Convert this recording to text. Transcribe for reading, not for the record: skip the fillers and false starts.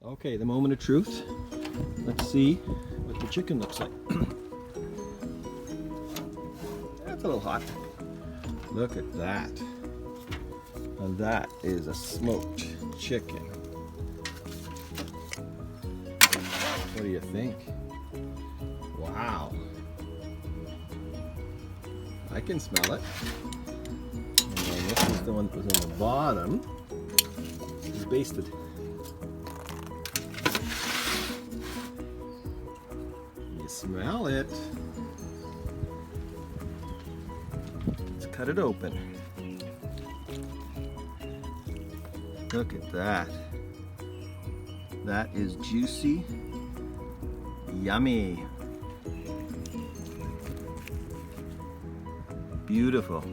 Okay, the moment of truth. Let's see what the chicken looks like. That's a little hot. Look at that. And that is a smoked chicken. What do you think? Wow. I can smell it. And then this is the one that was on the bottom. It's basted. You smell it. Let's cut it open. Look at that. That is juicy. Yummy. Beautiful.